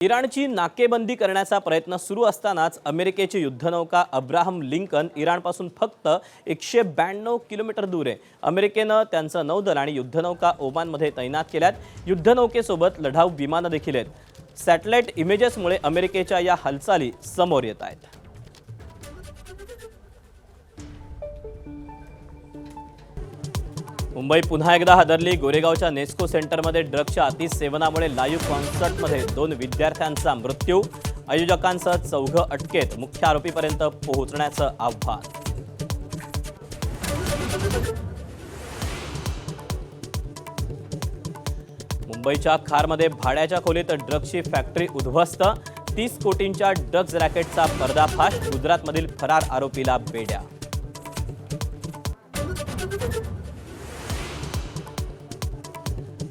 इराणची नाकेबंदी करण्याचा प्रयत्न सुरू असतानाच अमेरिकेची युद्धनौका अब्राहम लिंकन इराणपासून फक्त 192 किलोमीटर दूर आहे। अमेरिकेनं त्यांचं नौदल आणि युद्धनौका ओमानमध्ये तैनात केल्यात। युद्धनौकेसोबत लढाऊ विमानं देखील आहेत। सॅटेलाइट इमेजेसमुळे अमेरिकेच्या या हालचाली समोर येत आहेत। मुंबई पुन्हा एकदा हादरली। गोरेगावच्या नेस्को सेंटरमध्ये ड्रग्सच्या अतिसेवनामुळे लाईव्ह कॉन्सर्टमध्ये 2 विद्यार्थ्यांचा मृत्यू। आयोजकांसह 4 अटकेत, मुख्य आरोपीपर्यंत पोहोचण्याचं आव्हान। मुंबईच्या खारमध्ये भाड्याच्या खोलीत ड्रग्सची फॅक्टरी उद्ध्वस्त। 30 कोटींच्या ड्रग्ज रॅकेटचा पर्दाफाश। गुजरातमधील फरार आरोपीला बेड्या।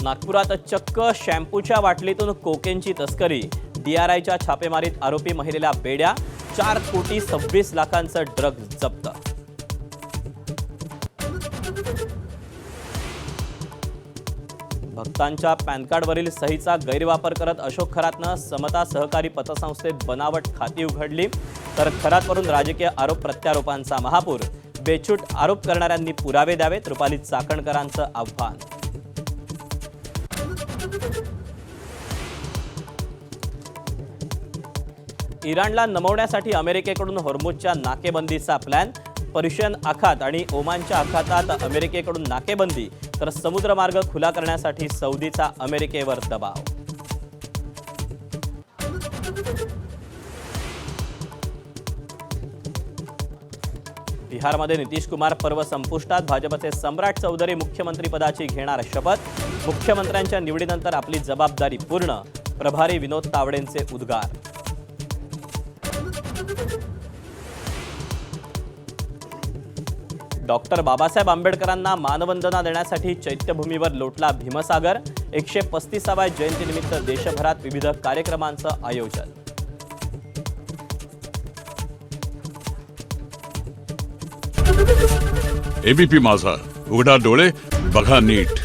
नागपुरात चक्क शॅम्पूच्या बाटलीतून कोकेनची तस्करी। DRIच्या छापेमारीत आरोपी महिलेला बेड्या। 4 कोटी 26 लाखांचं ड्रग्ज जप्त। भक्तांच्या पॅन कार्डवरील सहीचा गैरवापर करत अशोक खरातनं समता सहकारी पतसंस्थेत बनावट खाती उघडली। तर खरातवरून राजकीय आरोप प्रत्यारोपांचा महापूर। बेछूट आरोप करणाऱ्यांनी पुरावे द्यावेत, रुपाली चाकणकरांचं आव्हान। इराणला नमवण्यासाठी अमेरिकेकडून हॉर्मुझच्या नाकेबंदीचा प्लॅन। पर्शियन आखात आणि ओमानच्या आखातात अमेरिकेकडून नाकेबंदी, तर समुद्रमार्ग खुला करण्यासाठी सौदीचा अमेरिकेवर दबाव। बिहारमध्ये नितीश कुमार पर्व संपुष्टात। भाजपचे सम्राट चौधरी मुख्यमंत्रीपदाची घेणार शपथ। मुख्यमंत्र्यांच्या निवडीनंतर आपली जबाबदारी पूर्ण, प्रभारी विनोद तावडेंचे उद्गार। डॉक्टर बाबासाहेब आंबेडकरांना मानवंदना देण्यासाठी चैत्यभूमीवर लोटला भीमसागर। 135व्या जयंतीनिमित्त देशभरात विविध कार्यक्रमांचं आयोजन। एबीपी माझा, उघडा डोळे बघा नीट।